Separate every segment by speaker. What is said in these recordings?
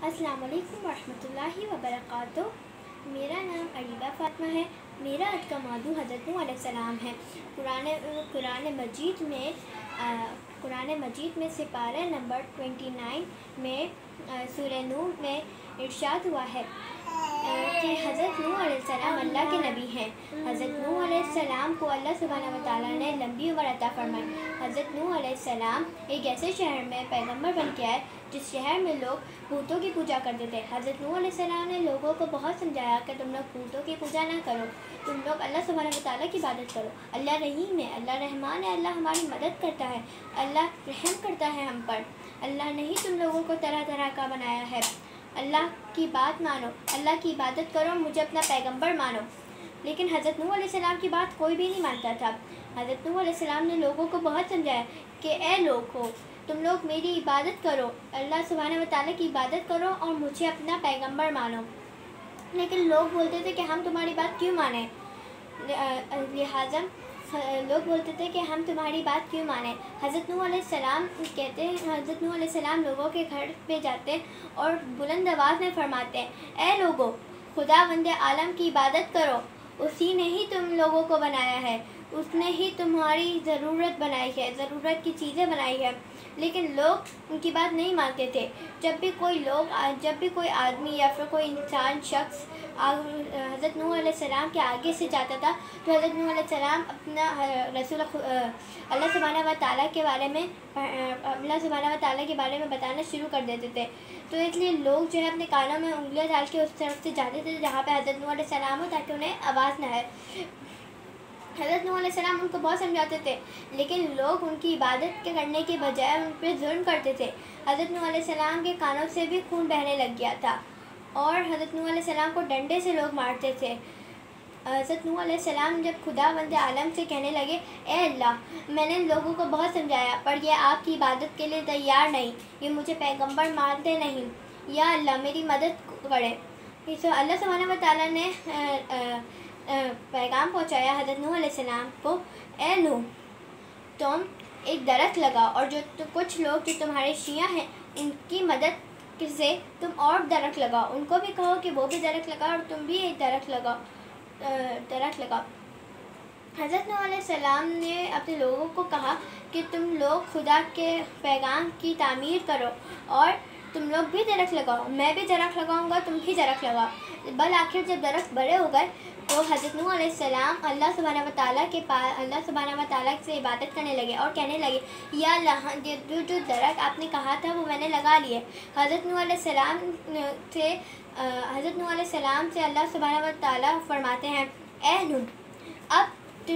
Speaker 1: السلام علیکم ورحمۃ اللہ وبرکاتہ۔ میرا نام عریبہ فاطمہ ہے۔ میرا آج کا موضوع حضرت نوح علیہ السلام ہے۔ قرآن مجید میں سپارہ نمبر 29 میں سورہ نوح میں ارشاد ہوا ہے کہ حضرت نوح علیہ السلام اللہ کے نبی ہیں۔ حضرت نوح علیہ السلام کو اللہ سبحانہ و تعالیٰ نے لمبی عمر عطا فرمائی۔ حضرت نوح علیہ السلام ایک ایسے شہر میں پیغمبر بن کے آئے جس شہر میں لوگ بتوں کی پوجا کرتے تھے۔ حضرت نوح علیہ السلام نے لوگوں کو بہت سمجھایا کہ تم لوگ بتوں کی پوجا نہ کرو، تم لوگ اللہ سبحانہ و تعالیٰ کی عبادت کرو۔ اللہ رحیم ہے، اللہ رحمان ہے، اللہ ہماری مدد کرتا ہے، اللہ رحم کرتا ہے ہم پر۔ اللہ نے ہی تم لوگوں کو طرح طرح کا بنایا ہے۔ اللہ کی بات مانو، اللہ کی عبادت کرو، مجھے اپنا پیغمبر مانو۔ لیکن حضرت نوح علیہ السلام کی بات کوئی بھی نہیں مانتا تھا۔ حضرت نوح علیہ السلام نے لوگوں کو بہت سمجھایا کہ اے لوگو، تم لوگ میری عبادت کرو، اللہ سبحانہ و تعالیٰ کی عبادت کرو اور مجھے اپنا پیغمبر مانو۔ لیکن لوگ بولتے تھے کہ ہم تمہاری بات کیوں مانیں، لہٰذا لوگ بولتے تھے کہ ہم تمہاری بات کیوں مانیں۔ حضرت نوح علیہ السلام کہتے ہیں، حضرت نوح علیہ السلام لوگوں کے گھر پہ جاتے اور بلند آواز میں فرماتے ہیں، اے لوگو، خداوند عالم کی عبادت کرو، اسی نے ہی تم لوگوں کو بنایا ہے، اس نے ہی تمہاری ضرورت بنائی ہے، ضرورت کی چیزیں بنائی ہے۔ لیکن لوگ ان کی بات نہیں مانتے تھے۔ جب بھی کوئی آدمی یا پھر کوئی انسان شخص حضرت نوح علیہ السلام کے آگے سے جاتا تھا تو حضرت نوح علیہ السلام اپنا اللہ سبحانہ و تعالیٰ کے بارے میں بتانا شروع کر دیتے تھے۔ تو اس لیے لوگ جو ہے اپنے کانوں میں انگلیاں ڈال کے اس طرف سے جاتے تھے جہاں پہ حضرت نوح علیہ السلام ہو، تاکہ انہیں آواز نہ آئے۔ حضرت نوح علیہ السلام ان کو بہت سمجھاتے تھے، لیکن لوگ ان کی عبادت کرنے کے بجائے ان پہ ظلم کرتے تھے۔ حضرت نوح علیہ السلام کے کانوں سے بھی خون بہنے لگ گیا تھا اور حضرت نوح علیہ السلام کو ڈنڈے سے لوگ مارتے تھے۔ حضرت نوح علیہ السلام جب خداوند عالم سے کہنے لگے، اے اللہ، میں نے لوگوں کو بہت سمجھایا پر یہ آپ کی عبادت کے لیے تیار نہیں، یہ مجھے پیغمبر مانتے نہیں، یا اللہ میری مدد کرے۔ اللہ سبحانہ و تعالیٰ نے پیغام پہنچایا حضرت نوح علیہ السلام کو، اے نوح، تم ایک درخت لگاؤ اور کچھ لوگ جو تمہارے شیعہ ہیں ان کی مدد سے تم اور درخت لگاؤ، ان کو بھی کہو کہ وہ بھی درخت لگاؤ اور تم بھی ایک درخت لگاؤ۔ حضرت نوح علیہ السلام نے اپنے لوگوں کو کہا کہ تم لوگ خدا کے پیغام کی تعمیر کرو اور تم لوگ بھی درخت لگاؤ، میں بھی درخت لگاؤں گا، تم بھی درخت لگاؤ۔ بالآخر جب درخت بڑے ہو گئے تو حضرت نوح علیہ السلام اللہ سبحانہ و تعالیٰ سے عبادت کرنے لگے اور کہنے لگے، یا اللہ، جو درخت آپ نے کہا تھا وہ میں نے لگا لیے۔ حضرت نوح علیہ السلام سے اللہ سبحانہ و تعالیٰ فرماتے ہیں، اے نوح، اب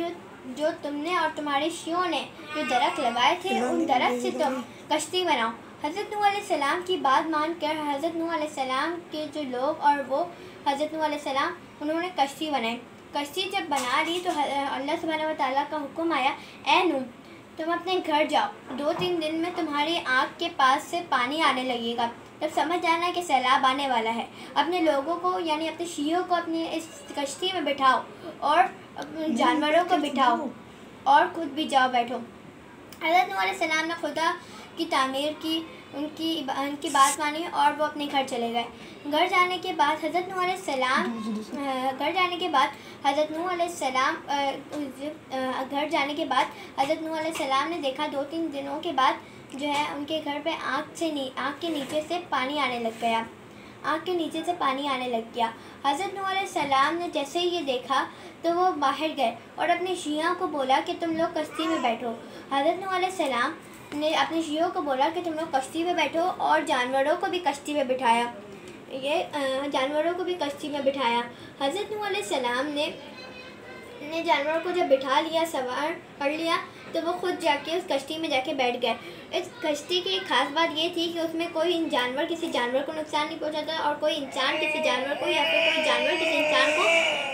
Speaker 1: جو تم نے اور تمہارے شیعوں نے جو درخت لگائے تھے ان درخت سے تم کشتی بناؤ۔ حضرت نوح علیہ السلام کی بات مان کر حضرت نوح علیہ السلام کے جو لوگ اور وہ حضرت نوح علیہ السلام انہوں نے کشتی بنائی۔ کشتی جب بنا لی تو اللہ سبحانہ و تعالیٰ کا حکم آیا، اے نوح، تم اپنے گھر جاؤ، 2-3 دن میں تمہاری آنکھ کے پاس سے پانی آنے لگے گا، تب سمجھ جانا کہ سیلاب آنے والا ہے۔ اپنے لوگوں کو یعنی اپنے شیعوں کو اپنے اس کشتی میں بٹھاؤ اور جانوروں کو بٹھاؤ اور خود بھی جاؤ بیٹھو۔ حضرت نوح علیہ السلام نے خدا کی تعمیر کی، ان کی بات مانی اور وہ اپنے گھر چلے گئے۔ گھر جانے کے بعد حضرت نوح علیہ السلام نے دیکھا 2-3 دنوں کے بعد جو ہے ان کے گھر پہ آنکھ کے نیچے سے پانی آنے لگ گیا۔ حضرت نوح علیہ السلام نے جیسے ہی یہ دیکھا تو وہ باہر گئے اور اپنے شیعوں کو بولا کہ تم لوگ کشتی میں بیٹھو۔ حضرت نوح علیہ السلام نے اپنے شیعوں کو بولا کہ تم لوگ کشتی میں بیٹھو اور جانوروں کو بھی کشتی میں بٹھایا۔ حضرت نوح علیہ السلام نے جانوروں کو جب بٹھا لیا، سوار کر لیا، تو وہ خود جا کے اس کشتی میں جا کے بیٹھ گئے۔ اس کشتی کی ایک خاص بات یہ تھی کہ اس میں کوئی جانور کسی جانور کو نقصان نہیں پہنچاتا اور کوئی انسان کسی جانور کو یا پھر کوئی جانور کسی انسان کو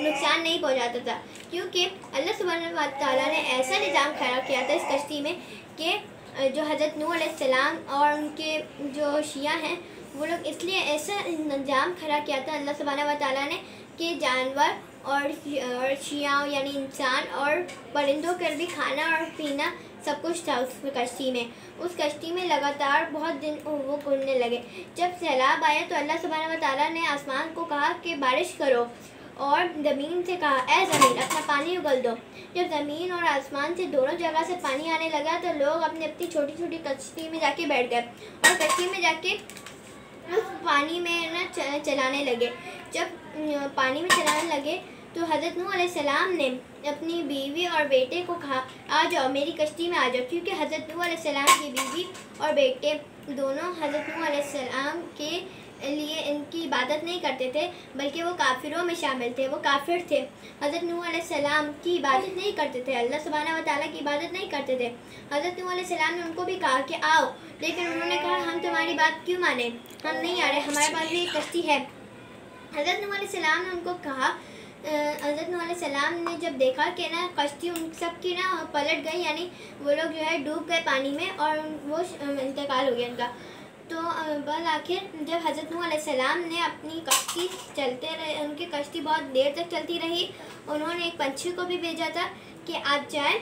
Speaker 1: نقصان نہیں پہنچاتا تھا، کیونکہ اللہ سبحانہ و تعالیٰ نے ایسا نظام کھڑا کیا تھا اس کشتی میں کہ جو حضرت نوح علیہ السلام اور ان کے جو شیعہ ہیں وہ لوگ اس لیے ایسا نظام کھڑا کیا تھا اللہ سبحانہ و تعالیٰ نے کہ جانور اور شیعہ یعنی انسان اور پرندوں کا بھی کھانا اور پینا سب کچھ تھا اس کشتی میں. اس کشتی میں لگاتار بہت دن وہ گھومنے لگے. جب سیلاب آیا تو اللہ سبحانہ و تعالیٰ نے آسمان کو کہا کہ بارش کرو، اور زمین سے کہا اے زمین اپنا پانی اگل دو. جب زمین اور آسمان سے دونوں جگہ سے پانی آنے لگا تو لوگ اپنی اپنی چھوٹی چھوٹی کشتی میں جا کے بیٹھ گئے اور کشتی میں جا کے اس پانی میں چلانے لگے. جب پانی میں چلانے لگے تو حضرت نوح علیہ السلام نے اپنی بیوی اور بیٹے کو کہا آ جاؤ میری کشتی میں آ جاؤ، کیونکہ حضرت نوح علیہ السلام کی بیوی اور بیٹے دونوں حضرت نوح علیہ السلام کے لیے ان کی عبادت نہیں کرتے تھے، بلکہ وہ کافروں میں شامل تھے. وہ کافر تھے، حضرت نوح علیہ السلام کی عبادت نہیں کرتے تھے، اللہ سبحانہ و تعالیٰ کی عبادت نہیں کرتے تھے. حضرت نوح علیہ السلام نے ان کو بھی کہا کہ آؤ، لیکن انہوں نے کہا ہم تمہاری بات کیوں مانیں، ہم نہیں آ رہے، ہمارے پاس بھی ایک کشتی ہے. حضرت نوح علیہ السلام نے ان کو کہا، حضرت نوح علیہ السلام نے جب دیکھا کہ نا کشتی ان سب کی نا پلٹ گئی، یعنی وہ لوگ جو ہے ڈوب گئے پانی میں اور وہ انتقال ہو گیا ان کا. تو بالآخر جب حضرت نوح علیہ السلام نے اپنی کشتی چلتے رہے، ان کی کشتی بہت دیر تک چلتی رہی. انہوں نے ایک پنچھی کو بھی بھیجا تھا کہ آپ جائیں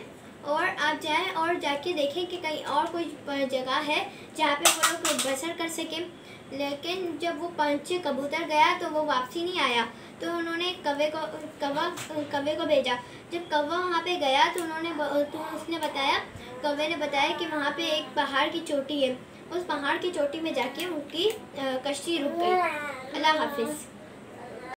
Speaker 1: اور جا کے دیکھیں کہ کہیں اور کوئی جگہ ہے جہاں پہ وہ لوگ بسر کر سکیں. لیکن جب وہ پنچھی کبوتر گیا تو وہ واپسی نہیں آیا. تو انہوں نے کوے کو بھیجا. جب کوا وہاں پہ گیا تو اس نے بتایا، کوے نے بتایا کہ وہاں پہ ایک پہاڑ کی چوٹی ہے. اس پہاڑ کی چوٹی میں جا کے ان کی کشتی رک گئی. اللہ حافظ.